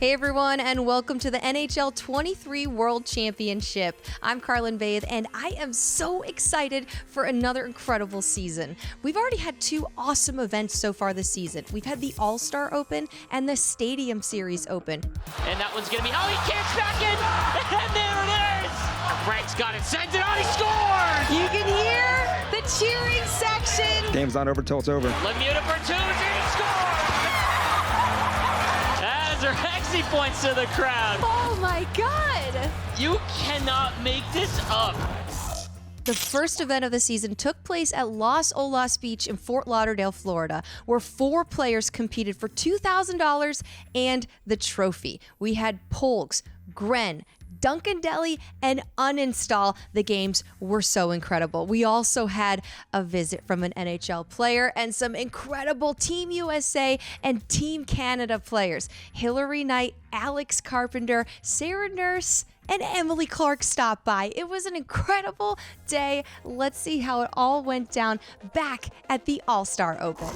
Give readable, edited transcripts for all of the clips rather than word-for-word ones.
Hey everyone, and welcome to the NHL 23 World Championship. I'm Carlin Bathe, and I am so excited for another incredible season. We've already had two awesome events so far this season. We've had the All-Star Open and the Stadium Series Open. And that one's going to be, he kicks back in, and there it is! Regs got it, sends it on, he scores! You can hear the cheering section. Game's not over till it's over. Lemieux for two, and he scores! As Regs points to the crowd. Oh my God! You cannot make this up. The first event of the season took place at Los Olas Beach in Fort Lauderdale, Florida, where 4 players competed for $2,000 and the trophy. We had Polks, Gren, Deli, and Uninstall. The games were so incredible. We also had a visit from an NHL player and some incredible Team USA and Team Canada players. Hillary Knight, Alex Carpenter, Sarah Nurse, and Emily Clark stopped by. It was an incredible day. Let's see how it all went down back at the All-Star Open.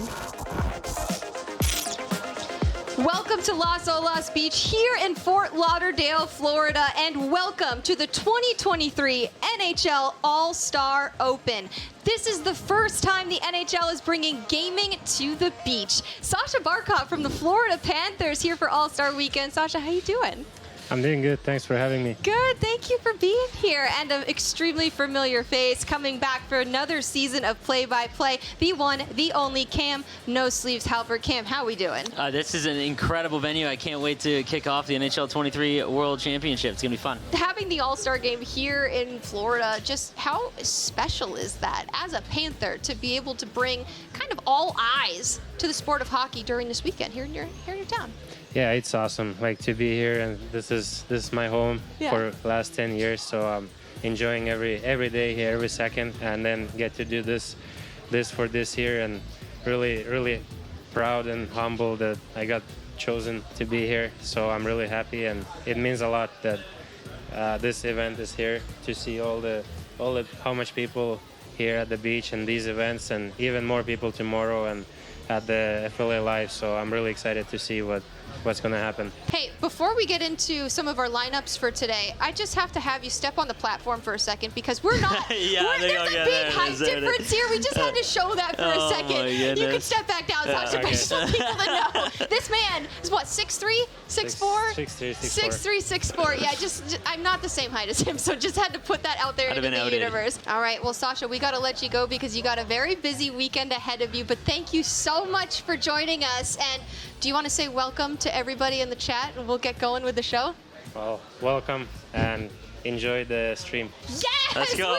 Welcome to Los Olas Beach here in Fort Lauderdale, Florida, and welcome to the 2023 NHL All-Star Open. This is the first time the NHL is bringing gaming to the beach. Sasha Barkov from the Florida Panthers here for All-Star Weekend. Sasha, how you doing? I'm doing good. Thanks for having me. Good. Thank you for being here. And an extremely familiar face coming back for another season of play-by-play. The one, the only Cam No Sleeves Halbert. Cam, how we doing? This is an incredible venue. I can't wait to kick off the NHL 23 World Championship. It's going to be fun. Having the All-Star game here in Florida, just how special is that as a Panther to be able to bring kind of all eyes to the sport of hockey during this weekend here in your town? Yeah, it's awesome. Like to be here, and this is my home for the last 10 years. So I'm enjoying every day here, every second, and then get to do this for this year, and really proud and humble that I got chosen to be here. So I'm really happy, and it means a lot that this event is here to see all the how much people here at the beach and these events, and even more people tomorrow and at the FLA Live. So I'm really excited to see what's going to happen. Hey, before we get into some of our lineups for today, I just have to have you step on the platform for a second because we're not. There's a big height difference here. We just had to show that for a second. You can step back down, Sasha, but I just want people to know. This man is what, 6'3", 6'4"? 6'3", 6'4". Yeah, I'm not the same height as him, so just had to put that out there into the universe. All right, well, Sasha, we got to let you go because you got a very busy weekend ahead of you, but thank you so much for joining us. And do you want to say welcome to everybody in the chat, and we'll get going with the show? Well, welcome and enjoy the stream. Yes! Let's go.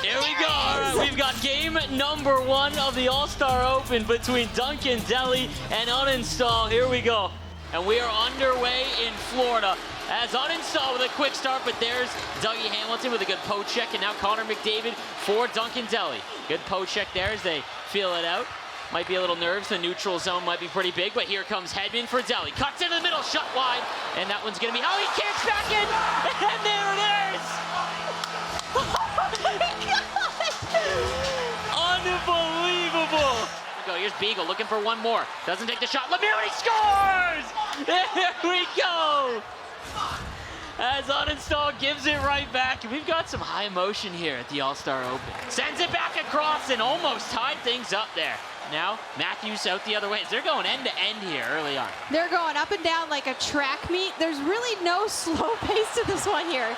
Here we go. All right, we've got game number 1 of the All-Star Open between Deli and Uninstall. Here we go. And we are underway in Florida as Uninstall with a quick start, but there's Dougie Hamilton with a good poke check, and now Connor McDavid for Deli. Good poke check there as they feel it out. Might be a little nerves. The neutral zone might be pretty big, but here comes Hedman for Deli. Cuts into the middle, shot wide, and that one's going to be, he kicks back in, and there it is! Oh my God! Unbelievable! Here's Beagle looking for one more. Doesn't take the shot. Lemieux, he scores! There we go! As Uninstall gives it right back. We've got some high emotion here at the All-Star Open. Sends it back across and almost tied things up there. Now, Matthews out the other way. They're going end to end here early on. They're going up and down like a track meet. There's really no slow pace to this one here.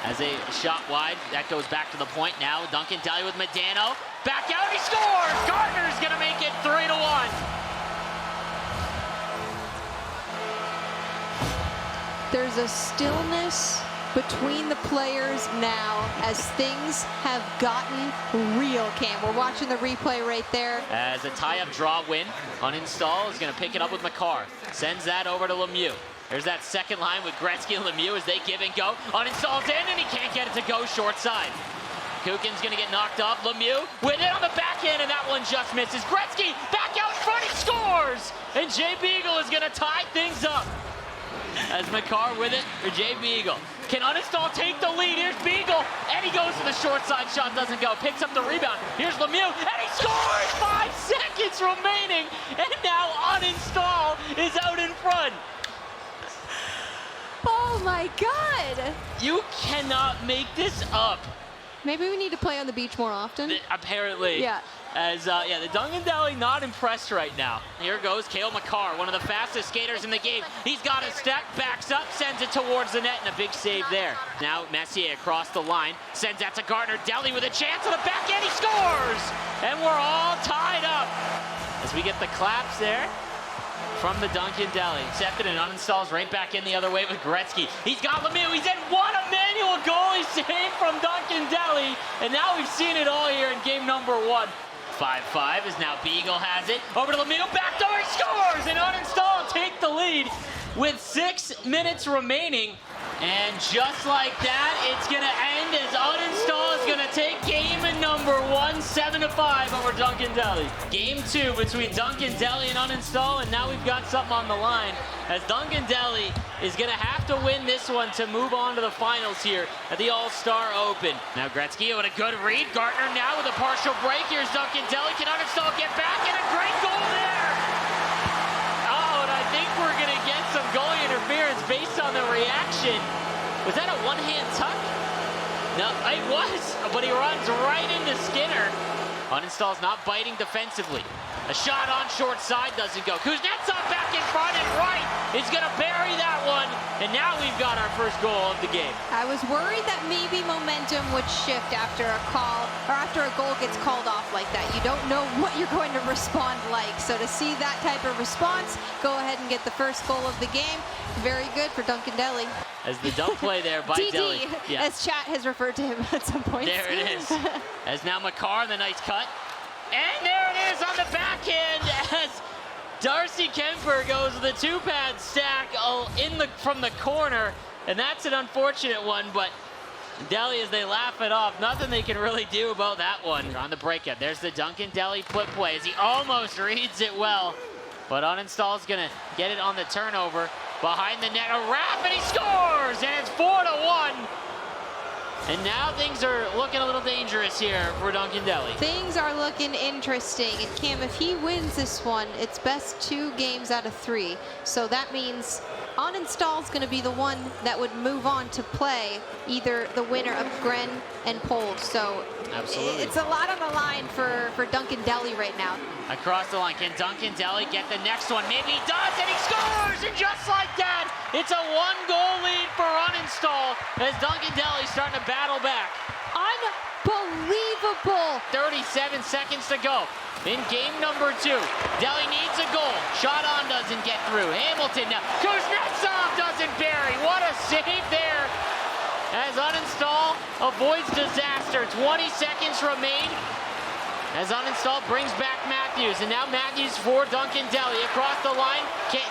As a shot wide, that goes back to the point now. Deli with Medano. Back out, he scores! Gardner's gonna make it 3-1. There's a stillness between the players now as things have gotten real, Cam. We're watching the replay right there. As a tie-up draw win, Uninstall is going to pick it up with McCarr. Sends that over to Lemieux. There's that second line with Gretzky and Lemieux as they give and go. Uninstall's in, and he can't get it to go short side. Kukin's going to get knocked off. Lemieux with it on the backhand, and that one just misses. Gretzky back out in front, he scores! And Jay Beagle is going to tie things up. As McCarr with it for Jay Beagle. Can Uninstall take the lead? Here's Beagle, and he goes to the short side. Shot doesn't go. Picks up the rebound. Here's Lemieux, and he scores! 5 seconds remaining, and now Uninstall is out in front. my God. You cannot make this up. Maybe we need to play on the beach more often. Apparently. Yeah. As, the Duncan Deli not impressed right now. Here goes Cale Makar, one of the fastest skaters in the game. He's got a step, backs up, sends it towards the net, and a big save there. Now Messier across the line, sends that to Gardner. Deli with a chance on the back end, he scores! And we're all tied up. As we get the claps there from the Duncan Deli. Accepted and uninstalls right back in the other way with Gretzky. He's got Lemieux, he's in one Emmanuel goalie save from Duncan Deli. And now we've seen it all here in game number 1. 5-5 as now Beagle has it. Over to Lemieux, backdoor, he scores! And Uninstall take the lead with 6 minutes remaining. And just like that, it's gonna end as Uninstall is gonna take game number 1, 7-5 over Duncan Deli. Game 2 between Duncan Deli and Uninstall, and now we've got something on the line as Duncan Deli is gonna have to win this one to move on to the finals here at the All-Star Open. Now Gretzky with a good read. Gardner now with a partial break. Here's Duncan Deli. Can Uninstall get back? And a great goal there! Oh, and I think we're gonna get some goalie interference based on the reaction. Was that a one-hand tuck? No, it was, but he runs right into Skinner. Uninstall's not biting defensively. A shot on short side doesn't go. Kuznetsov back in front and right is going to bury that one. And now we've got our first goal of the game. I was worried that maybe momentum would shift after a call or after a goal gets called off like that. You don't know what you're going to respond like. So to see that type of response, go ahead and get the first goal of the game. Very good for Duncan Deli. As the dump play there by Deli. Yeah. As chat has referred to him at some point. There it is. As now Makar, the nice cut. And there it is on the backhand as Darcy Kemper goes with a 2-pad stack from the corner. And that's an unfortunate one, but Deli, as they laugh it off, nothing they can really do about that one. On the breakout, there's the Duncan Deli flip play as he almost reads it well. But Uninstall's gonna get it on the turnover. Behind the net, a wrap, and he scores! And it's 4-1. And now things are looking a little dangerous here for Duncan Deli. Things are looking interesting. And Cam, if he wins this one, it's best 2 games out of 3. So that means Uninstall's going to be the one that would move on to play either the winner of Gren and Polks. So absolutely, it's a lot on the line for Duncan Deli right now. Across the line, can Duncan Deli get the next one? Maybe he does, and he scores! And just like that, it's a 1-goal lead for Uninstall as Duncan Deli starting to battle back. Unbelievable! 37 seconds to go in game number 2. Deli needs a goal. Shot on doesn't get through. Hamilton now. Kuznetsov doesn't bury. What a save there as Uninstall avoids disaster. 20 seconds remain as Uninstall brings back Matthews. And now Matthews for Duncan Deli across the line.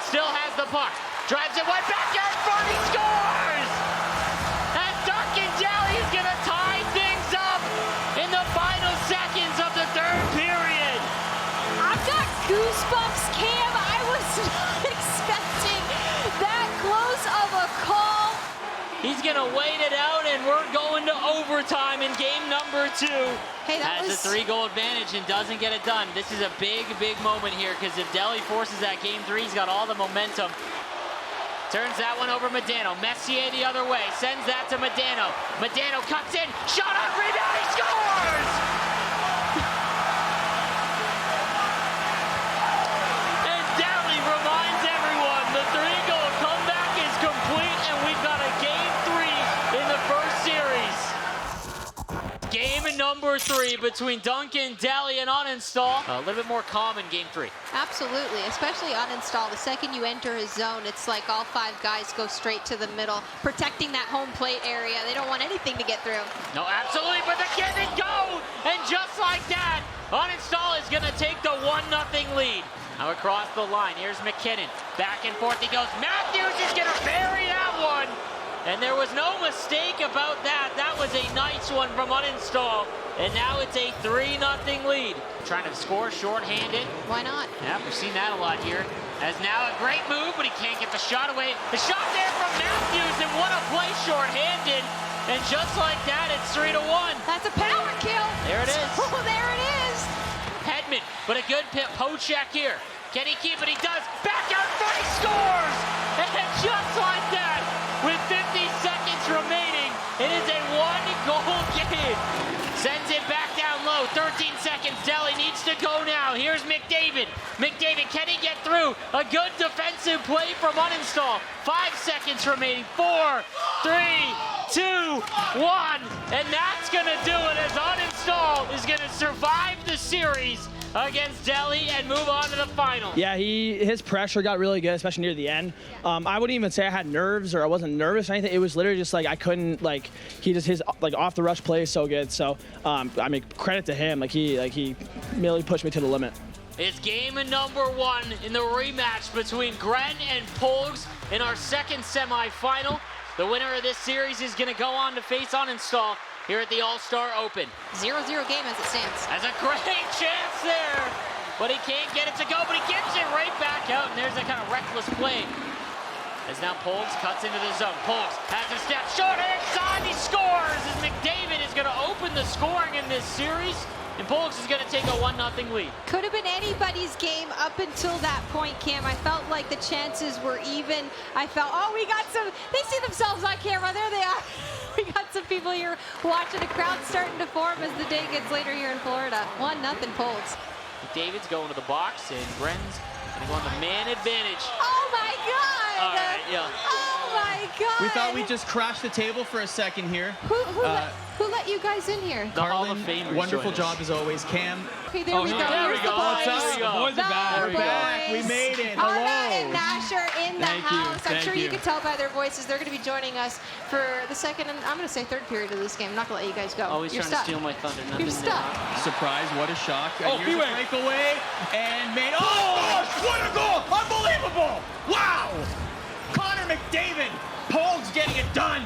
Still has the puck. Drives it wide, backyard front, he scores! And Duncan Deli is going to tie things up in the final seconds of the 3rd period. I've got goosebumps, Cam. I was not expecting that close of a call. He's going to wait it out, and we're going to overtime in game number 2. Hey, that has a 3-goal advantage and doesn't get it done. This is a big, big moment here because if Deli forces that game 3, he's got all the momentum. Turns that one over Medano. Messier the other way. Sends that to Medano. Medano cuts in. Shot on rebound. He scores! And Deli reminds everyone the 3-goal comeback is complete and we've got a game 3 in the first series. Game number 3 between Duncan Deli and Uninstall. A little bit more calm in game 3. Absolutely, especially Uninstall. The second you enter his zone, it's like all 5 guys go straight to the middle, protecting that home plate area. They don't want anything to get through. No, absolutely, but the give and go! And just like that, Uninstall is going to take the 1-0 lead. Now across the line, here's McKinnon. Back and forth he goes. Matthews is going to bury that one. And there was no mistake about that. That was a nice one from Uninstall. And now it's a 3-0 lead. Trying to score shorthanded. Why not? Yeah, we've seen that a lot here. As now a great move, but he can't get the shot away. The shot there from Matthews, and what a play shorthanded. And just like that, it's 3-1. That's a power kill. There it is. Oh, there it is. Hedman, but a good poke check here. Can he keep it? He does. Back out front, he scores! And just like that, with 50 14 seconds. Deli needs to go now. Here's McDavid. McDavid, can he get through? A good defensive play from Uninstall. 5 seconds remaining. 4, 3, 2, 1. And that's going to do it as Uninstall is going to survive the series against Deli and move on to the final. Yeah, his pressure got really good, especially near the end. I wouldn't even say I had nerves or I wasn't nervous or anything. It was literally just like I couldn't, like, his like off the rush play is so good. So I mean, credit to him. He really pushed me to the limit. It's game number 1 in the rematch between Gren and Polks in our second semifinal. The winner of this series is going to go on to face Uninstall here at the All-Star Open. 0-0 game as it stands. Has a great chance there, but he can't get it to go, but he gets it right back out, and there's that kind of reckless play. As now Polks cuts into the zone. Polks has a step short inside, he scores as McDavid is going to open the scoring in this series, and Polks is going to take a 1-0 lead. Could have been anybody's game up until that point, Cam. I felt like the chances were even. I felt, oh, we got some, they see themselves on camera. There they are. We got some people here watching. A crowd starting to form as the day gets later here in Florida. 1-0 Polks. McDavid's going to the box, and Gren's going to go on the man advantage. Oh, my God. All right, yeah. Oh, my God. We thought we'd just crash the table for a second here. Who let you guys in here? The Hall of Carlin, Famers wonderful join us. job as always. Cam, Okay, there we go. there we Here's go. the boys. There we go. boys are back. The We're back. boys. We made it. Anna Hello. and Nash are in the Thank you. house. I'm Thank sure you you. can tell by their voices. They're going to be joining us for the second and I'm going to say third period of this game. I'm not going to let you guys go. Always You're trying stuck. to steal my thunder. You're Nothing stuck. Surprise, what a shock. Oh, Here's a B-Way. breakaway and made. Oh, what a goal! Unbelievable! Wow! Connor McDavid, Polks getting it done.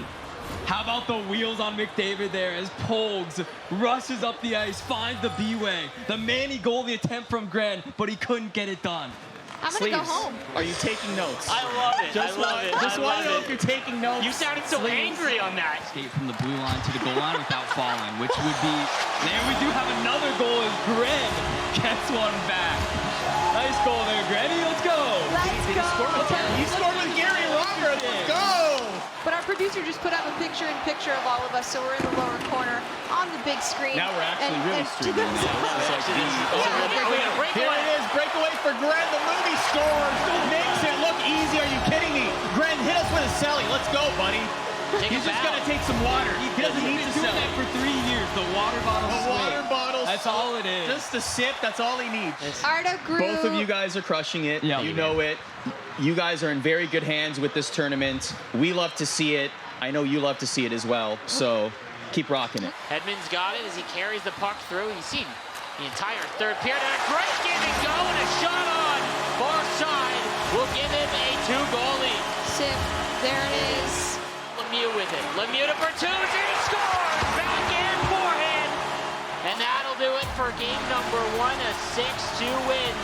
How about the wheels on McDavid there as Polks rushes up the ice, finds the B-way. The Manny goalie attempt from Gren, but he couldn't get it done. I'm going to go Sleeves, home. are you taking notes? I love it. Just I love it. Just I want love to know it. if you're taking notes. You sounded so Sleeves. angry on that. Escape from the blue line to the goal line without falling, which would be... There we do have another goal as Gren gets one back. Nice goal there, Grenny. Let's go. Let's go. He scored with Gary Roberts. Let's go! But our producer just put up a picture-in-picture of all of us, so we're in the lower corner on the big screen. Now we're actually really streaming this. Here it is, breakaway for Gren. The movie scores. Makes it look easy. Are you kidding me? Gren, hit us with a celly. Let's go, buddy. Take He's a just bow. going to take some water. He doesn't need to Doing celly. that for 3 years. The water bottle The swing. water bottle. That's all it is. Just a sip. That's all he needs. Arda grew. Both of you guys are crushing it. Yeah. You know it. You guys are in very good hands with this tournament. We love to see it. I know you love to see it as well. So keep rocking it. Hedman's got it as he carries the puck through. He's seen the entire third period. And a great give and go and a shot on far side will give him a 2-goal lead. Sip. There it is. Lemieux with it. Lemieux to Bertuzzi. He scores! Backhand forehand. And that'll do it for game number 1. A 6-2 win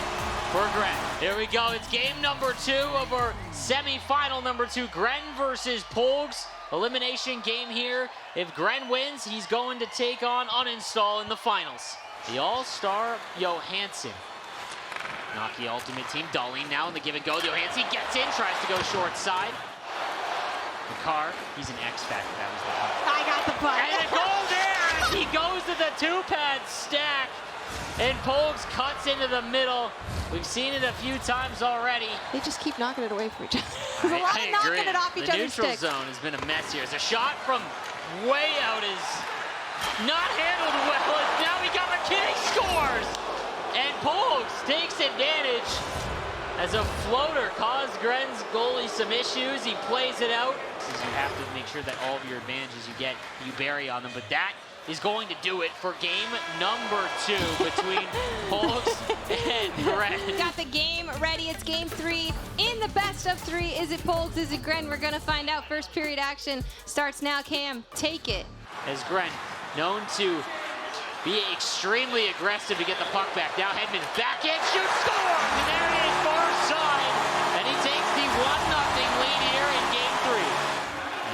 for Gren. Here we go. It's game number 2 of our semifinal number 2. Gren versus Polks. Elimination game here. If Gren wins, he's going to take on Uninstall in the finals. The All-Star Johansson. Hockey Ultimate Team. Deli now in the give and go. Johansson gets in, tries to go short side. McCarr, he's an X-Factor. That was the puck. I got the puck. And a goal there as he goes to the 2-pad stack. And Polks cuts into the middle. We've seen it a few times already. They just keep knocking it away from each other. There's a lot of knocking it off each the other's neutral sticks. zone has been a mess here. As a shot from way out is not handled well. And now we got McKinney scores. And Polks takes advantage as a floater caused Gren's goalie some issues. He plays it out. You have to make sure that all of your advantages you get, you bury on them. But that is going to do it for game number 2 between Polks and Gren. Got the game ready. It's game 3 in the best of 3. Is it Polks? Is it Gren? We're going to find out. First period action starts now. Cam, take it. As Gren, known to be extremely aggressive to get the puck back. Now Hedman backhand shoots, scores! And there it is, far side. And he takes the 1-0 lead here in game 3.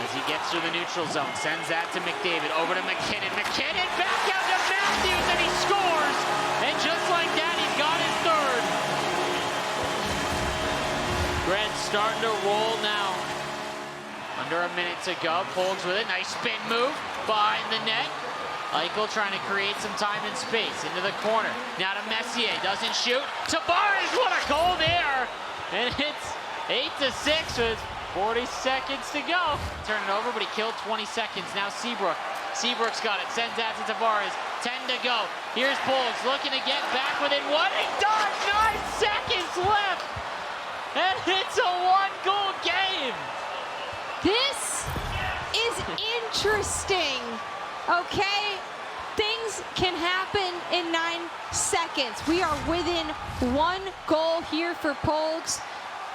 As he gets through the neutral zone, sends that to McDavid, over to McKinnon. McKinnon back out to Matthews, and he scores! And just like that, he's got his third. Gren's starting to roll now. Under a minute to go. Polks with it. Nice spin move behind the net. Eichel trying to create some time and space into the corner. Now to Messier, doesn't shoot. Tavares, what a goal there! And it's 8-6 with 40 seconds to go. Turn it over, but he killed 20 seconds. Now Seabrook. Seabrook's got it, sends that to Tavares. 10 to go. Here's Polks looking to get back within one. He does! 9 seconds left! And it's a one-goal game! This is interesting, okay? Things can happen in 9 seconds. We are within 1 goal here for Polks.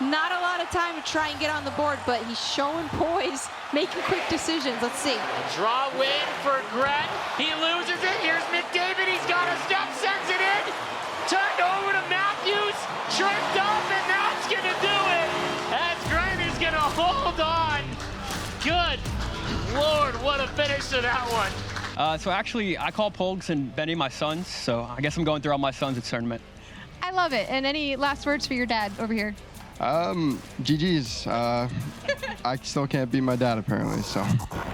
Not a lot of time to try and get on the board, but he's showing poise, making quick decisions. Let's see. A draw win for Gren. He loses it. Here's McDavid. He's got a step, sends it in. Turned over to Matthews. Tripped up, and that's going to do it. As Gren is going to hold on. Good Lord, what a finish to that one. So actually, I call Polks and Benny my sons, so I guess I'm going through all my sons at tournament. I love it. And any last words for your dad over here? GG's. I still can't beat my dad apparently, so.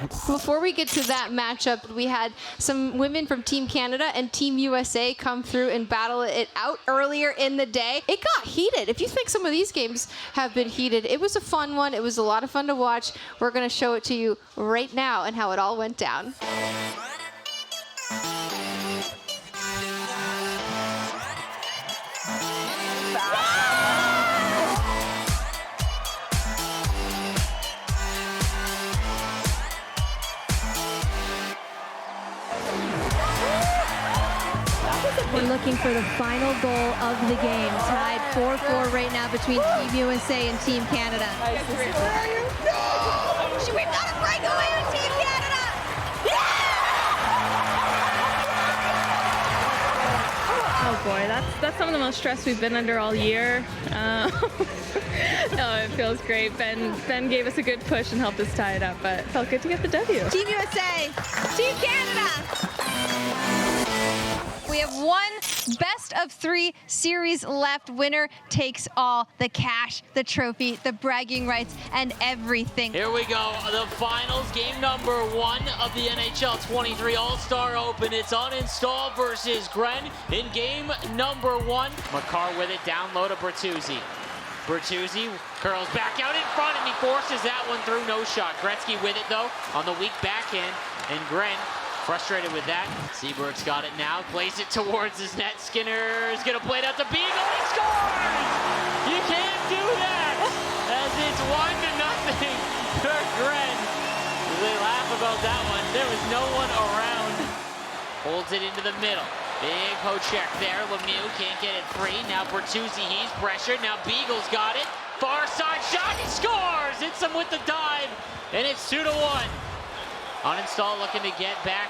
Before we get to that matchup, we had some women from Team Canada and Team USA come through and battle it out earlier in the day. It got heated. If you think some of these games have been heated, it was a fun one. It was a lot of fun to watch. We're going to show it to you right now and how it all went down. We're looking for the final goal of the game. Tied 4-4 right now between Team USA and Team Canada. We've got a breakaway on Team Canada! Oh boy, that's some of the most stress we've been under all year. No, it feels great. Ben gave us a good push and helped us tie it up, but it felt good to get the W. Team USA, Team Canada. We have one best of 3 series left. Winner takes all. The cash, the trophy, the bragging rights, and everything. Here we go. The finals, game number 1 of the NHL 23 All-Star Open. It's Uninstall versus Gren in game number 1. Makar with it, down low to Bertuzzi. Bertuzzi curls back out in front, and he forces that one through. No shot. Gretzky with it, though, on the weak backhand, and Gren frustrated with that. Seabrook's got it now, plays it towards his net. Skinner is gonna play it out to Beagle, he scores! You can't do that! As it's 1-0 for Gren. They laugh about that one. There was no one around. Holds it into the middle. Big poke check there. Lemieux can't get it free. Now Bertuzzi, he's pressured. Now Beagle's got it. Far side shot, he scores! Hits him with the dive, and it's 2-1. Uninstall looking to get back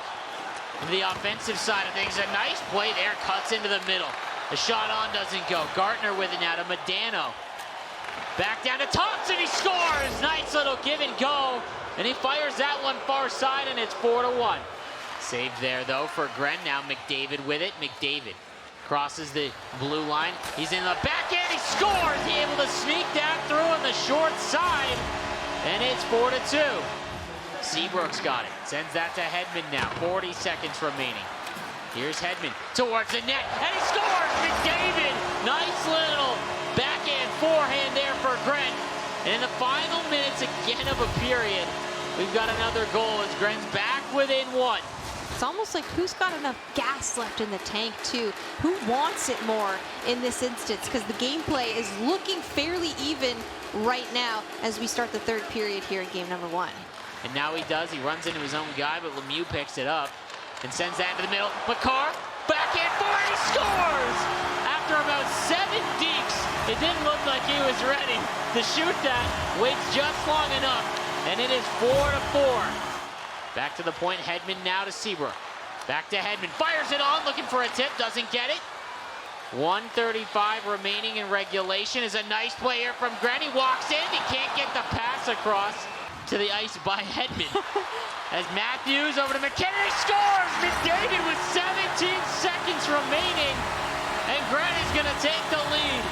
to the offensive side of things. A nice play there, cuts into the middle. The shot on doesn't go. Gartner with it now to Modano. Back down to Thompson, he scores! Nice little give and go. And he fires that one far side, and it's 4-1. Saved there, though, for Gren. Now McDavid with it. McDavid crosses the blue line. He's in the backhand, he scores! He's able to sneak that through on the short side, and it's 4-2. Seabrook's got it. Sends that to Hedman now. 40 seconds remaining. Here's Hedman towards the net, and he scores! McDavid! Nice little backhand forehand there for Gren. And in the final minutes again of a period, we've got another goal as Gren's back within 1. It's almost like who's got enough gas left in the tank, too? Who wants it more in this instance? Because the gameplay is looking fairly even right now as we start the 3rd period here in game number 1. And now he does. He runs into his own guy, but Lemieux picks it up and sends that into the middle. Makar, backhand forward, he scores! After about 7 dekes, it didn't look like he was ready to shoot that. Waits just long enough, and it is 4-4. Back to the point, Hedman now to Seabrook. Back to Hedman, fires it on, looking for a tip, doesn't get it. 1:35 remaining in regulation. Is a nice play here from Gren. He walks in, he can't get the pass across to the ice by Hedman. As Matthews over to McKinnon, scores! McDavid with 17 seconds remaining, and Gren is gonna take the lead.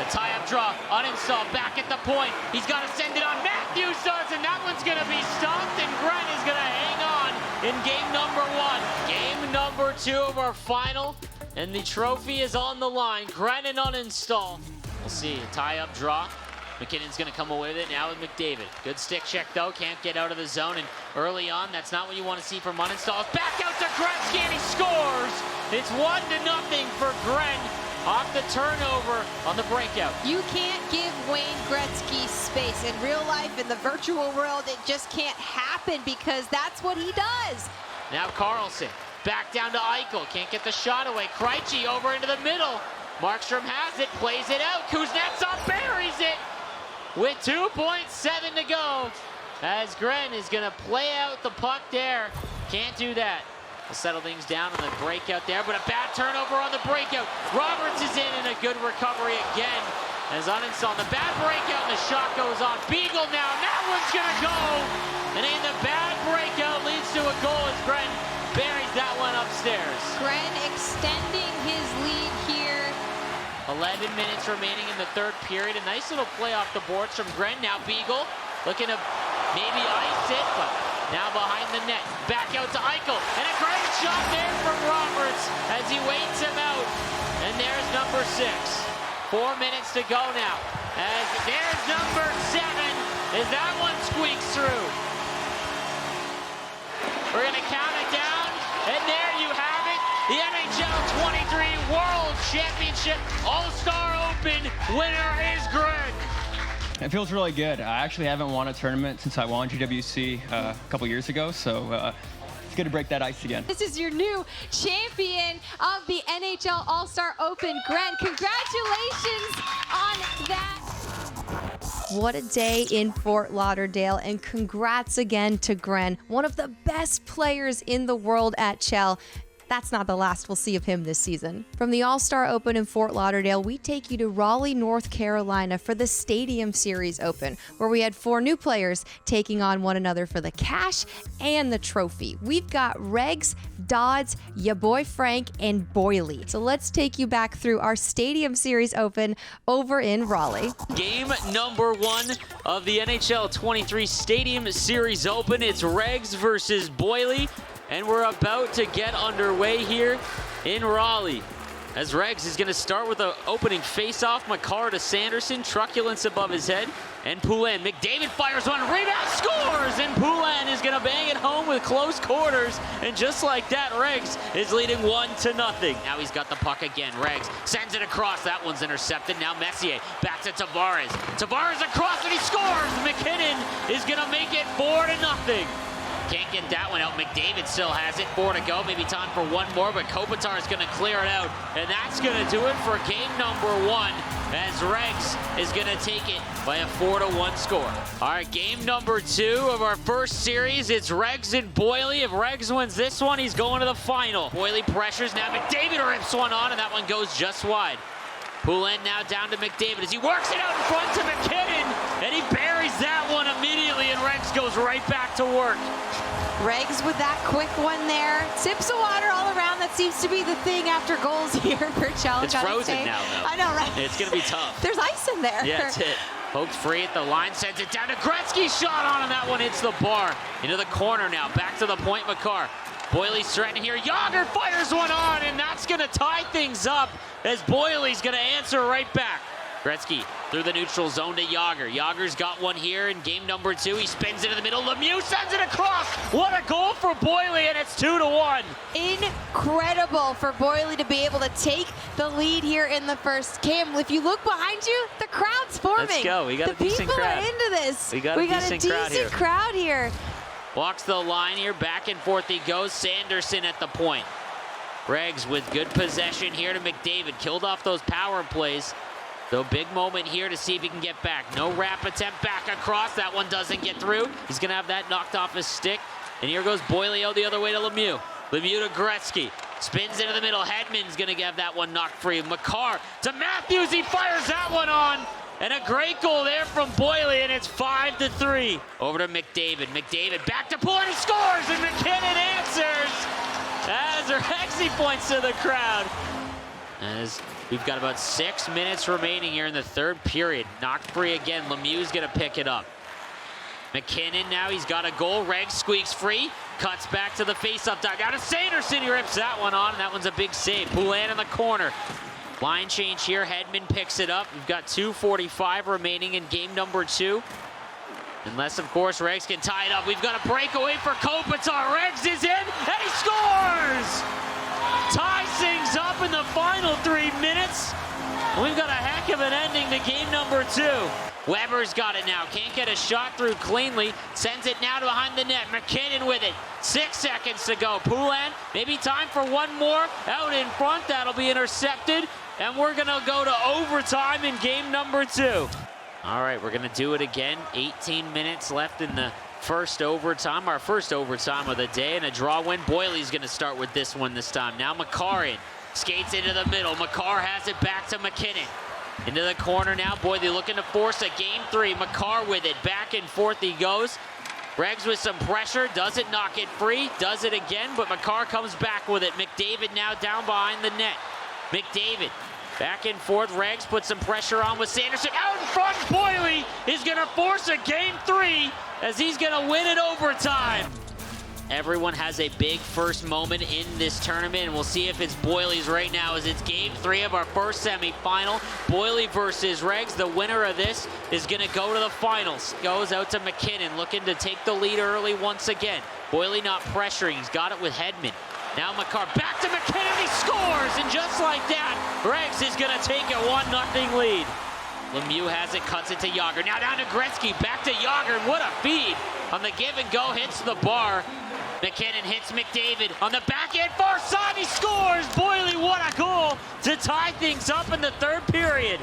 A tie-up draw, Uninstall back at the point. He's got to send it on. Matthews does, and that one's going to be stopped, and Gren is going to hang on in game number 1. Game number 2 of our final, and the trophy is on the line. Gren and Uninstall. We'll see, tie-up draw. McKinnon's going to come away with it now with McDavid. Good stick check, though. Can't get out of the zone. And early on, that's not what you want to see from Uninstall. Back out to Gretzky, and he scores! It's 1-0 for Gren off the turnover on the breakout. You can't give Wayne Gretzky space. In real life, in the virtual world, it just can't happen because that's what he does. Now Carlson. Back down to Eichel. Can't get the shot away. Krejci over into the middle. Markstrom has it. Plays it out. Kuznetsov buries it. With 2.7 to go, as Gren is going to play out the puck there. Can't do that. We'll settle things down on the breakout there, but a bad turnover on the breakout. Roberts is in, and a good recovery again. As Uninstall, the bad breakout, and the shot goes on. Beagle now, and that one's going to go. And in the bad breakout leads to a goal as Gren buries that one upstairs. Gren extending his lead here. 11 minutes remaining in the third period. A nice little play off the boards from Gren. Now Beagle looking to maybe ice it, but now behind the net. Back out to Eichel. And a great shot there from Roberts as he waits him out. And there's number 6. 4 minutes to go now. As there's number 7 as that one squeaks through. We're going to count it down. And there you have it. The NHL 23 World Championship All-Star Open winner is Gren. It feels really good. I actually haven't won a tournament since I won GWC a couple years ago, so it's good to break that ice again. This is your new champion of the NHL All-Star Open, Gren. Congratulations on that. What a day in Fort Lauderdale, and congrats again to Gren, one of the best players in the world at Chel. That's not the last we'll see of him this season. From the All-Star Open in Fort Lauderdale, we take you to Raleigh, North Carolina for the Stadium Series Open, where we had 4 new players taking on one another for the cash and the trophy. We've got Regs, Dodds, ya boy Frank, and Boyley. So let's take you back through our Stadium Series Open over in Raleigh. Game number 1 of the NHL 23 Stadium Series Open. It's Regs versus Boyley. And we're about to get underway here in Raleigh. As Regs is going to start with an opening face-off. McCarr to Sanderson, truculence above his head. And Poulin, McDavid fires one, rebound, scores! And Poulin is going to bang it home with close quarters. And just like that, Regs is leading 1-0. Now he's got the puck again. Regs sends it across. That one's intercepted. Now Messier back to Tavares. Tavares across and he scores! McKinnon is going to make it 4-0. Can't get that one out. McDavid still has it. 4 to go. Maybe time for one more, but Kopitar is going to clear it out. And that's going to do it for game number 1 as Regs is going to take it by a 4-1 score. All right, game number 2 of our first series. It's Regs and Boyley. If Regs wins this one, he's going to the final. Boyley pressures. Now McDavid rips one on, and that one goes just wide. Poulin now down to McDavid as he works it out in front to McKinnon, and he buries that one immediately, and Regs goes right back to work. Regs with that quick one there. Sips of water all around. That seems to be the thing after goals here for Chel. It's frozen now, though. I know, right? It's going to be tough. There's ice in there. Yeah, that's it. Poked free at the line, sends it down to Gretzky. Shot on, and that one hits the bar. Into the corner now. Back to the point, McCarr. Boyley's threatening here. Yager fires one on, and that's going to tie things up as Boyley's going to answer right back. Gretzky through the neutral zone to Yager. Yager's got one here in game number 2. He spins it in the middle. Lemieux sends it across. What a goal for Boyley, and it's 2-1. Incredible for Boyley to be able to take the lead here in the first. Cam, if you look behind you, the crowd's forming. Let's go. We got a decent crowd. The people are into this. We got a decent crowd here. Walks the line here. Back and forth he goes. Sanderson at the point. Regs with good possession here to McDavid. Killed off those power plays. So big moment here to see if he can get back. No wrap attempt back across. That one doesn't get through. He's going to have that knocked off his stick. And here goes Boyley out the other way to Lemieux. Lemieux to Gretzky. Spins into the middle. Hedman's going to have that one knocked free. McCarr to Matthews. He fires that one on. And a great goal there from Boyley, and it's 5-3. Over to McDavid. McDavid back to Poulin. He scores, and McKinnon answers. As Rexy points to the crowd. as we've got about 6 minutes remaining here in the third period. Knocked free again. Lemieux's going to pick it up. McKinnon now, he's got a goal. Regs squeaks free, cuts back to the face-up dive. Down to Sanderson, he rips that one on, and that one's a big save. Poulin in the corner. Line change here, Hedman picks it up. We've got 2:45 remaining in game number 2. Unless, of course, Regs can tie it up. We've got a breakaway for Kopitar. Regs is in, and he scores! Ties things up in the final 3 minutes. We've got a heck of an ending to game number 2. Weber's got it now. Can't get a shot through cleanly. Sends it now to behind the net. McKinnon with it. 6 seconds to go. Poulin, maybe time for one more. Out in front. That'll be intercepted. And we're going to go to overtime in game number 2. All right, we're going to do it again. 18 minutes left in the first overtime. Our first overtime of the day. And a draw win. Boyley's going to start with this one this time. Now McCarr in. Skates into the middle. McCarr has it back to McKinnon. Into the corner now. Boyley looking to force a game 3. McCarr with it. Back and forth he goes. Regs with some pressure. Doesn't knock it free. Does it again, but McCarr comes back with it. McDavid now down behind the net. McDavid back and forth. Regs puts some pressure on with Sanderson. Out in front. Boyley is going to force a game 3 as he's going to win it overtime. Everyone has a big first moment in this tournament, and we'll see if it's Boyley's right now as it's game 3 of our first semifinal. Boyley versus Regs. The winner of this is going to go to the finals. Goes out to McKinnon, looking to take the lead early once again. Boyley not pressuring. He's got it with Hedman. Now McCarr back to McKinnon. He scores, and just like that, Regs is going to take a 1-0 lead. Lemieux has it, cuts it to Yager. Now down to Gretzky, back to Yager. What a feed on the give and go, hits the bar. McKinnon hits McDavid on the backhand far side. He scores. Boyley, what a goal to tie things up in the third period.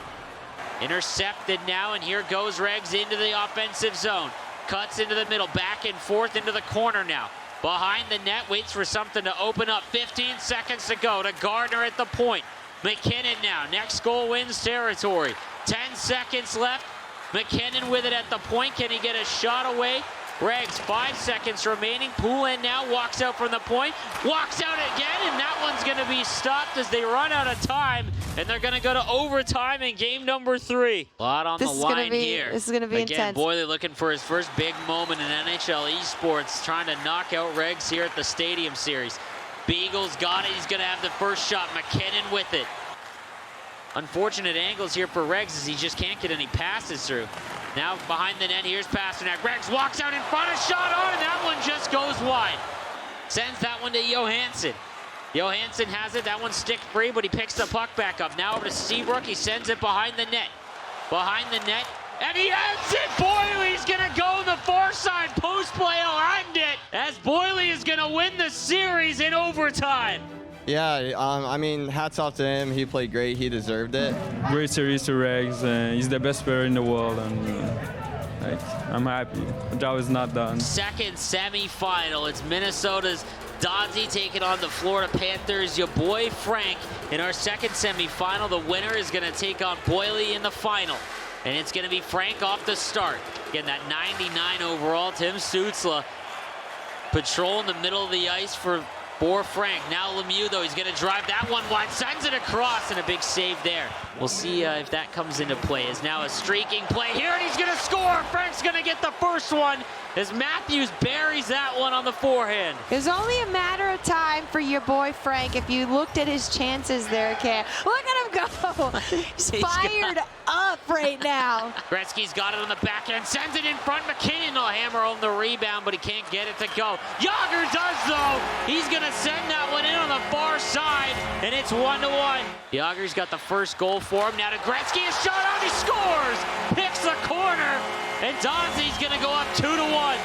Intercepted now, and here goes Regs into the offensive zone. Cuts into the middle, back and forth into the corner now. Behind the net, waits for something to open up. 15 seconds to go to Gardner at the point. McKinnon now, next goal wins territory. 10 seconds left. McKinnon with it at the point. Can he get a shot away? Regs, 5 seconds remaining. Poulin now walks out from the point. Walks out again, and that one's going to be stopped as they run out of time. And they're going to go to overtime in game number 3. A lot on the line here. This is going to be intense. Boyley looking for his first big moment in NHL esports, trying to knock out Regs here at the Stadium Series. Beagle's got it. He's going to have the first shot. McKinnon with it. Unfortunate angles here for Regs as he just can't get any passes through. Now behind the net, here's Pasternak. Regs walks out in front, a shot on, and that one just goes wide. Sends that one to Johansson. Johansson has it, that one's stick free, but he picks the puck back up. Now over to Seabrook, he sends it behind the net. Behind the net, and he ends it! Boyley's gonna go the far side, post play, he'll end it, as Boyley is gonna win the series in overtime. Yeah, I mean, hats off to him. He played great. He deserved it. Great series to Regs. He's the best player in the world, and I'm happy. The job is not done. Second semifinal. It's Minnesota's Donzi taking on the Florida Panthers. Your boy Frank in our second semifinal. The winner is going to take on Boyley in the final, and it's going to be Frank off the start. Again, that 99 overall. Tim Stützle patrolling the middle of the ice for Frank. Now Lemieux, though, he's going to drive that one wide, sends it across, and a big save there. We'll see if that comes into play. It's now a streaking play here, and he's going to score. Frank's going to get the first one as Matthews buries that one on the forehand. It was only a matter of time for your boy Frank. If you looked at his chances there, Cam. Look at him go. He's fired up right now. Gretzky's got it on the backhand, sends it in front. McKinnon will hammer home the rebound, but he can't get it to go. Yager does, though. He's going to send that one in on the far side, and it's 1-1. Yager's got the first goal for him. Now to Gretzky, a shot on, he scores! Picks the corner, and Donzi's going to go up 2-1.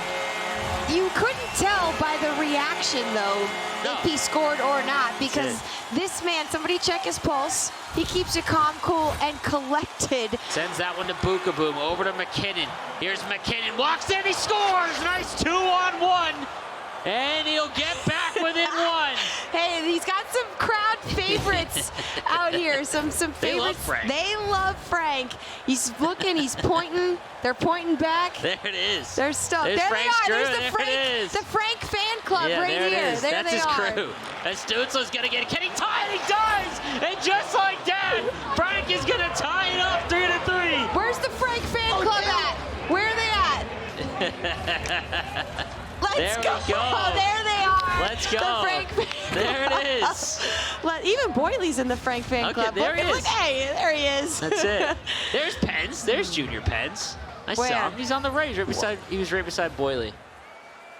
You couldn't tell by the reaction, though, if he scored or not, because this man, somebody check his pulse. He keeps it calm, cool, and collected. Sends that one to Bukaboom, over to McKinnon. Here's McKinnon, walks in, he scores! Nice 2-on-1, and he'll get back within one. Hey, he's got some crowd favorites out here. Some favorites. They love Frank. They love Frank. He's looking, he's pointing. They're pointing back. There it is. They're stuck. There's there Frank's they are. crew. There's the Frank fan club Yeah, right there it here. is. There That's they his are. crew. As Stützle's going to get it. Can he tie it? He does! And just like that, Frank is going to tie it up 3-3. Where's the Frank fan club at? Where are they at? Let's There go. we go. Oh, there they are. Let's go. The Frank fan There it is. Even Boyley's in the Frank fan Okay, club. there he is. Look, hey, there he is. That's it. There's Pence. There's Junior Pence. I Where? saw him. He's on the Regs right beside. He was right beside Boyley.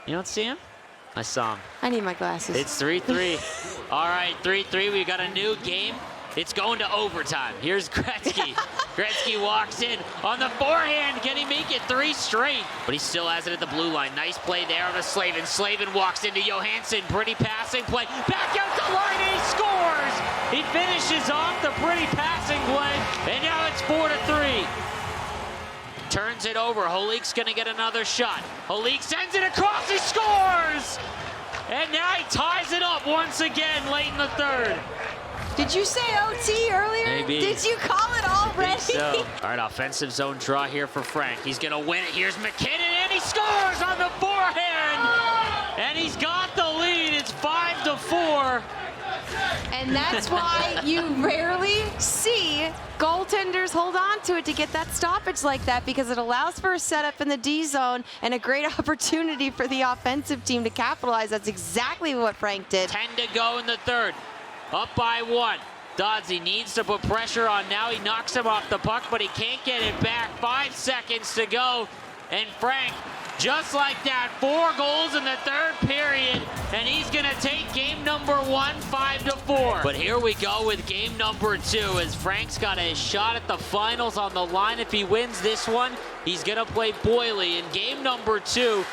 You don't see him? I saw him. I need my glasses. It's 3-3. All right, 3-3. We got a new game. It's going to overtime. Here's Gretzky. Gretzky walks in on the forehand. Can he make it 3 straight? But he still has it at the blue line. Nice play there on Slavin. Slavin walks into Johansson. Pretty passing play. Back out to line. He scores. He finishes off the pretty passing play. And now it's 4-3. Turns it over. Holik's going to get another shot. Holik sends it across. He scores. And now he ties it up once again late in the third. Did you say OT earlier? Maybe. Did you call it already? So. All right, offensive zone draw here for Frank. He's going to win it. Here's McKinnon, and he scores on the forehand. And he's got the lead. It's 5-4. And that's why you rarely see goaltenders hold on to it to get that stoppage like that, because it allows for a setup in the D zone and a great opportunity for the offensive team to capitalize. That's exactly what Frank did. 10 to go in the third. Up by 1. Donzi needs to put pressure on now. He knocks him off the puck, but he can't get it back. 5 seconds to go. And Frank, just like that, 4 goals in the third period. And he's going to take game number 1, 5-4. But here we go with game number 2, as Frank's got a shot at the finals on the line. If he wins this one, he's going to play Boyley in game number 2.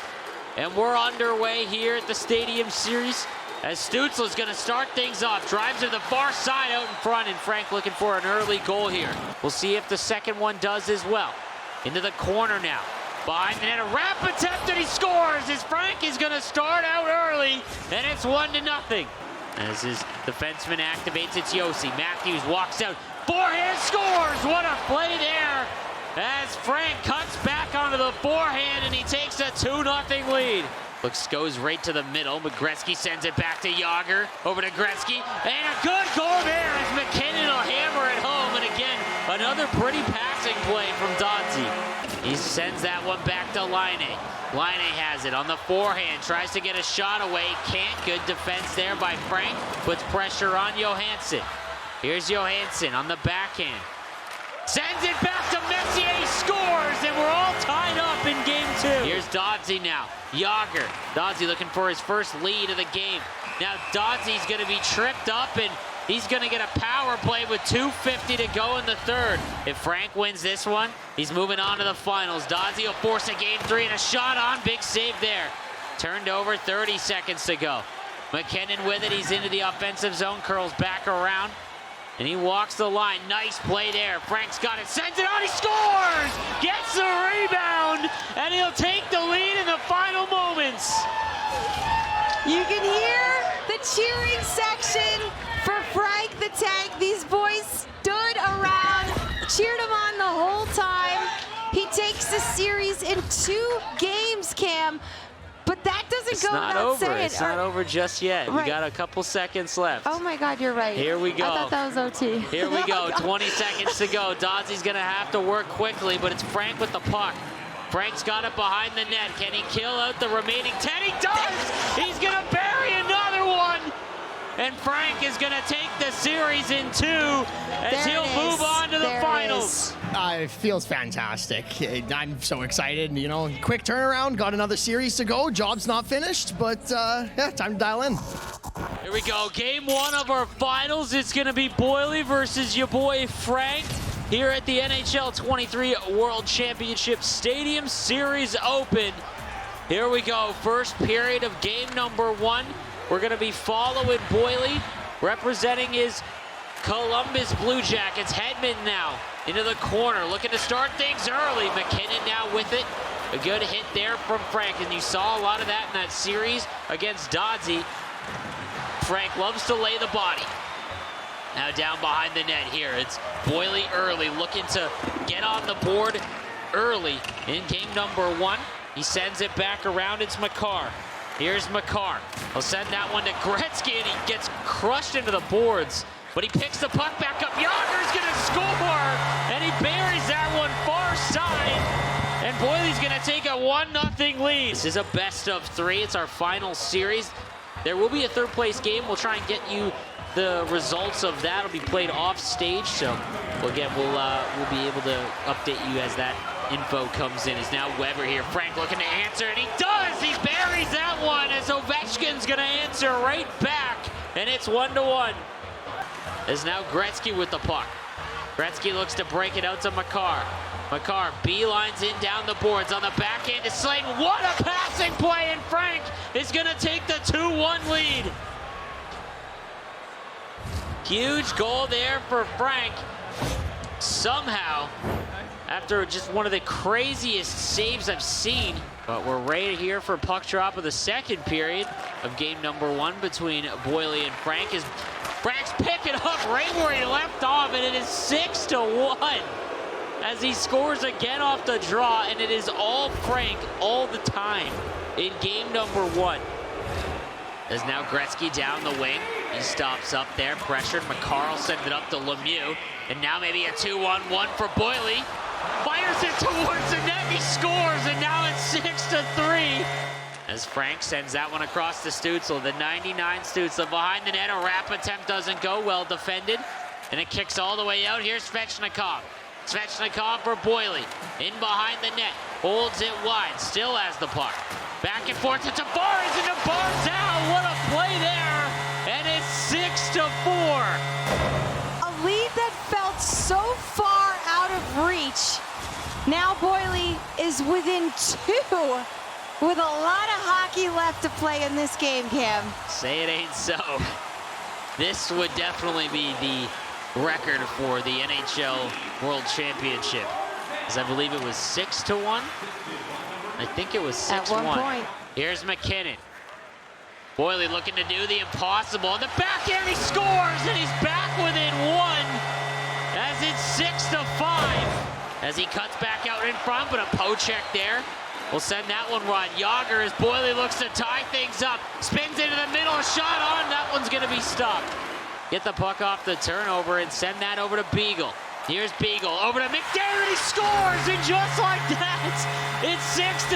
And we're underway here at the Stadium Series, as Stützle's going to start things off. Drives to the far side out in front, and Frank looking for an early goal here. We'll see if the second one does as well. Into the corner now. Behind the net, a wrap attempt, and he scores as Frank is going to start out early, and it's 1-0. As his defenseman activates, it's Yossi. Matthews walks out. Forehand scores! What a play there! As Frank cuts back onto the forehand, and he takes a 2-0 lead. Looks, goes right to the middle, but Gretzky sends it back to Jágr. Over to Gretzky, and a good goal there as McKinnon will hammer it home. And again, another pretty passing play from Donzi. He sends that one back to Laine. Laine has it on the forehand, tries to get a shot away, can't. Good defense there by Frank, puts pressure on Johansson. Here's Johansson on the backhand. Sends it back to Messier, he scores, and we're all tied up in game 2. Here's Donzi now. Jágr. Donzi looking for his first lead of the game. Now Donzi's going to be tripped up, and he's going to get a power play with 2:50 to go in the third. If Frank wins this one, he's moving on to the finals. Donzi will force a game 3 and a shot on. Big save there. Turned over, 30 seconds to go. McKinnon with it. He's into the offensive zone, curls back around, and he walks the line. Nice play there. Frank's got it, sends it on, he scores! Gets the rebound, and he'll take the lead in the final moments. You can hear the cheering section for Frank the Tank. These boys stood around, cheered him on the whole time. He takes the series in 2 games, Cam. But that doesn't go without saying. It's not over just yet. Right. We got a couple seconds left. Oh my God, you're right. Here we go. I thought that was OT. Here we go, 20 seconds to go. Donzi's gonna have to work quickly, but it's Frank with the puck. Frank's got it behind the net. Can he kill out the remaining 10? He does! He's gonna bury another one! And Frank is gonna take the series in 2 as he'll move on to the finals. It feels fantastic. I'm so excited. You know, quick turnaround, got another series to go. Job's not finished, but yeah, time to dial in. Here we go, game 1 of our finals. It's gonna be Boyley versus your boy Frank here at the NHL 23 World Championship Stadium Series Open. Here we go, first period of game number 1. We're gonna be following Boyley, representing his Columbus Blue Jackets. Hedman now into the corner, looking to start things early. McKinnon now with it. A good hit there from Frank, and you saw a lot of that in that series against Donzi. Frank loves to lay the body. Now down behind the net here, it's Boyley early, looking to get on the board. early in game number one. He sends it back around. It's Makar. Here's Makar. He'll send that one to Gretzky, and he gets crushed into the boards. But he picks the puck back up. Yager's going to score, and he buries that one far side. And Boyley's going to take a 1-0 lead. This is a best of 3. It's our final series. There will be a third-place game. We'll try and get you the results of that. It'll be played off stage, so again, we'll be able to update you as that info comes in. Is now Weber here. Frank looking to answer, and he does! He buries that one as Ovechkin's going to answer right back, and it's 1-1. Is now Gretzky with the puck. Gretzky looks to break it out to Makar. Makar beelines in down the boards on the backhand to Slayton. What a passing play, and Frank is going to take the 2-1 lead. Huge goal there for Frank. Somehow, after just one of the craziest saves I've seen. But we're right here for puck drop of the second period of game number 1 between Boyley and Frank. As Frank's picking up right where he left off, and it is 6-1 as he scores again off the draw, and it is all Frank all the time in game number 1. As now Gretzky down the wing. He stops up there, pressured. McCarl sends it up to Lemieux, and now maybe a 2-on-1 for Boyley. Fires it towards the net, he scores, and now it's 6-3. As Frank sends that one across to Stützle, the 99 Stützle behind the net. A wrap attempt doesn't go, well defended, and it kicks all the way out. Here's Svechnikov. Svechnikov for Boyley, in behind the net, holds it wide, still has the puck. Back and forth to Tavares, and Tavares out. What a play there, and it's 6-4. A lead that felt so far out of reach. Now Boyley is within 2 with a lot of hockey left to play in this game, Cam. Say it ain't so. This would definitely be the record for the NHL World Championship, as I believe it was 6-1. I think it was 6-1. At one point. Here's McKinnon. Boyley looking to do the impossible. On the backhand, he scores, and he's back within 1 as it's 6-5. As he cuts back out in front, but a poke check there. We'll send that one wide. Yager, as Boyley looks to tie things up. Spins into the middle, shot on. That one's going to be stopped. Get the puck off the turnover and send that over to Beagle. Here's Beagle, over to McDavid, he scores, and just like that, it's 6-6.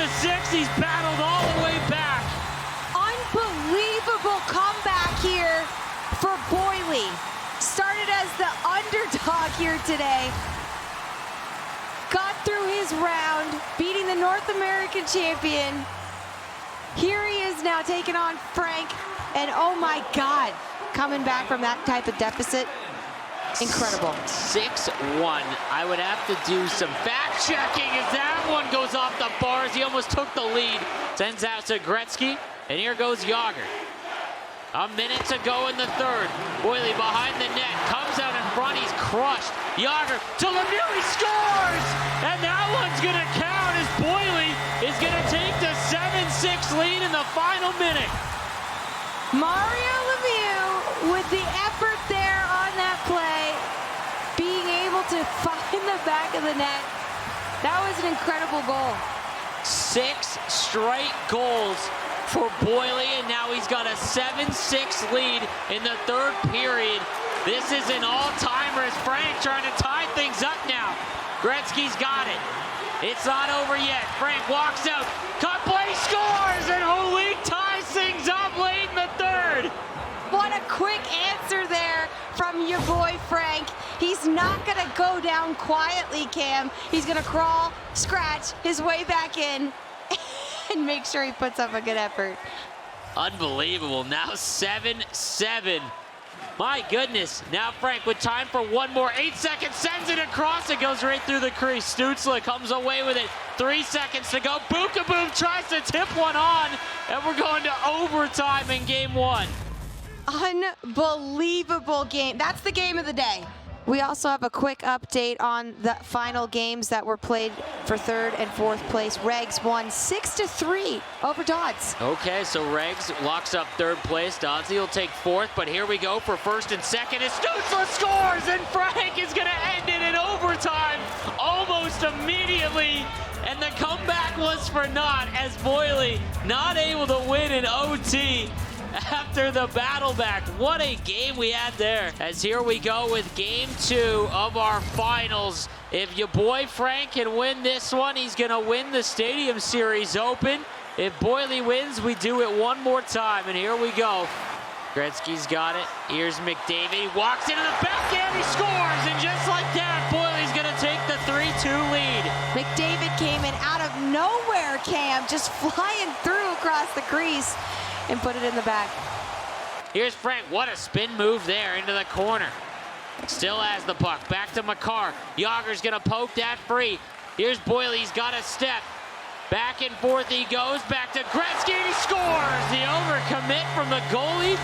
He's battled all the way back. Unbelievable comeback here for Boyley. Started as the underdog here today. Got through his round, beating the North American champion. Here he is now taking on Frank, and oh my God, coming back from that type of deficit. Incredible. 6-1. I would have to do some fact checking as that one goes off the bars. He almost took the lead. Sends out to Gretzky, and here goes Yager. A minute to go in the third. Boyley behind the net, comes out in front, he's crushed. Yager to Lemieux, he scores! And that one's gonna count as Boyley is gonna take the 7-6 lead in the final minute. Mario Lemieux with the effort there on that play, being able to find the back of the net. That was an incredible goal. 6 straight goals for Boyley, and now he's got a 7-6 lead in the third period. This is an all-timer as Frank trying to tie things up now. Gretzky's got it. It's not over yet. Frank walks out, cut play, scores, and Holik ties things up late in the third. What a quick answer there from your boy Frank. He's not gonna go down quietly, Cam. He's gonna crawl, scratch his way back in, and make sure he puts up a good effort. Unbelievable. Now 7-7. My goodness. Now Frank with time for one more. 8 seconds. Sends it across. It goes right through the crease. Stützle comes away with it. 3 seconds to go. Bukaboom tries to tip one on. And we're going to overtime in game 1. Unbelievable game. That's the game of the day. We also have a quick update on the final games that were played for third and fourth place. Regs won 6-3 over Dodds. Okay, so Regs locks up third place. Donzi will take fourth, but here we go for first and second as Stützle scores, and Frank is going to end it in overtime almost immediately. And the comeback was for naught as Boyley not able to win in OT after the battle back. What a game we had there. As here we go with game 2 of our finals. If your boy Frank can win this one, he's gonna win the Stadium Series Open. If Boyley wins, we do it one more time, and here we go. Gretzky's got it. Here's McDavid. He walks into the backhand, he scores, and just like that, Boyley's gonna take the 3-2 lead. McDavid came in out of nowhere, Cam, just flying through across the crease and put it in the back. Here's Frank. What a spin move there into the corner. Still has the puck. Back to Makar. Yager's gonna poke that free. Here's Boyley. He's got a step. Back and forth he goes. Back to Gretzky, and he scores! The overcommit from the goalie.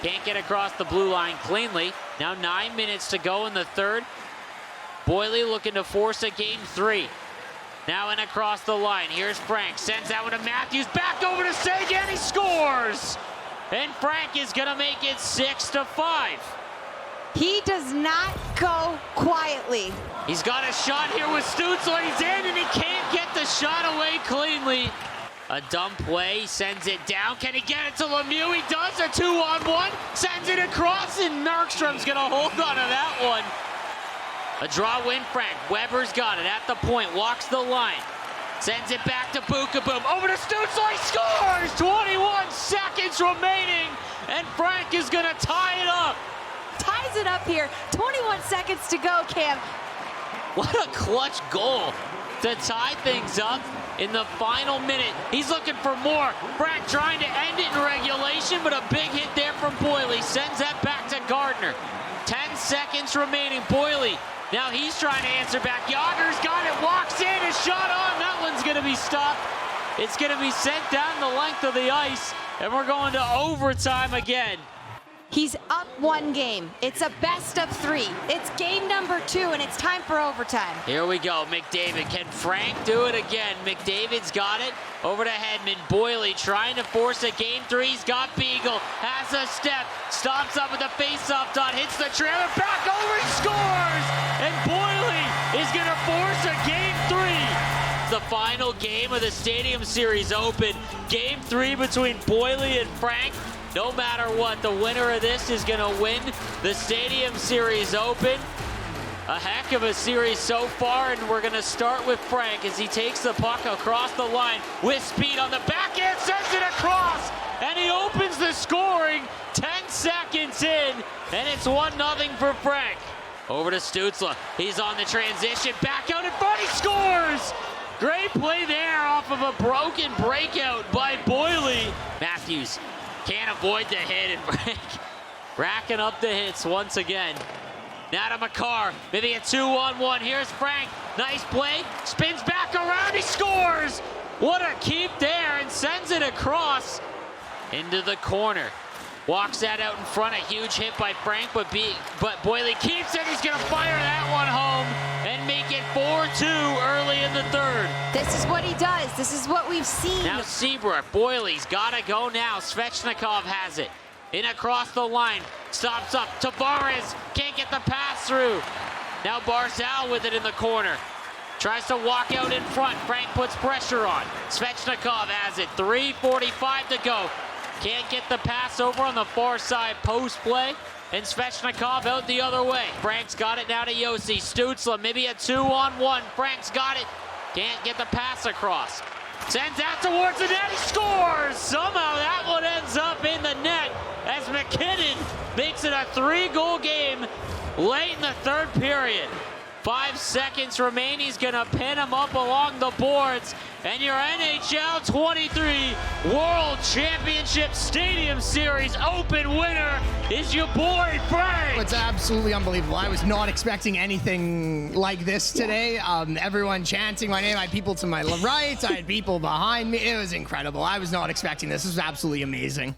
Can't get across the blue line cleanly. Now 9 minutes to go in the third. Boyley looking to force a game 3. Now in across the line. Here's Frank. Sends that one to Matthews. Back over to Sagan. He scores! And Frank is going to make it 6-5. He does not go quietly. He's got a shot here with Stützle. He's in, and he can't get the shot away cleanly. A dumb play. He sends it down. Can he get it to Lemieux? He does. A 2-on-1. Sends it across, and Markstrom's going to hold on to that one. A draw win, Frank. Weber's got it at the point. Walks the line. Sends it back to Bukaboom. Over to Stützle. He scores! 21 seconds remaining, and Frank is going to tie it up. Ties it up here. 21 seconds to go, Cam. What a clutch goal to tie things up in the final minute. He's looking for more. Frank trying to end it in regulation, but a big hit there from Boyley. Sends that back to Gardner. 10 seconds remaining. Boyley. Now he's trying to answer back. Yager's got it. Walks in. A shot on. That one's going to be stopped. It's going to be sent down the length of the ice, and we're going to overtime again. He's up 1 game. It's a best of 3. It's game number 2, and it's time for overtime. Here we go. McDavid. Can Frank do it again? McDavid's got it. Over to Hedman. Boyley trying to force a game 3. He's got Beagle. Has a step. Stops up with the face-off dot. Hits the trailer. Back over. He scores! And Boyley is going to force a game 3. The final game of the Stadium Series Open. Game 3 between Boyley and Frank. No matter what, the winner of this is going to win the Stadium Series Open. A heck of a series so far, and we're going to start with Frank as he takes the puck across the line with speed on the backhand, sends it across, and he opens the scoring 10 seconds in, and it's 1-0 for Frank. Over to Stützle. He's on the transition, back out in front, he scores! Great play there off of a broken breakout by Boyley. Matthews can't avoid the hit, and Frank racking up the hits once again. Now to Makar, maybe a 2-on-1. Here's Frank, nice play, spins back around, he scores! What a keep there, and sends it across into the corner. Walks that out in front, a huge hit by Frank, but Boyley keeps it. He's gonna fire that one home and make it 4-2 early in the third. This is what he does. This is what we've seen. Now Seabrook, Boyley's gotta go now. Svechnikov has it. In across the line, stops up. Tavares can't get the pass through. Now Barzal with it in the corner. Tries to walk out in front. Frank puts pressure on. Svechnikov has it. 3:45 to go. Can't get the pass over on the far side post play. And Svechnikov out the other way. Frank's got it now to Yossi. Stützle, maybe a 2-on-1. Frank's got it. Can't get the pass across. Sends that towards the net. He scores! Somehow that one ends up in the net as McKinnon makes it a 3-goal game late in the third period. 5 seconds remain. He's going to pin him up along the boards. And your NHL 23 World Championship Stadium Series Open winner is your boy, Frank. It's absolutely unbelievable. I was not expecting anything like this today. Everyone chanting my name. I had people to my right. I had people behind me. It was incredible. I was not expecting this. This was absolutely amazing.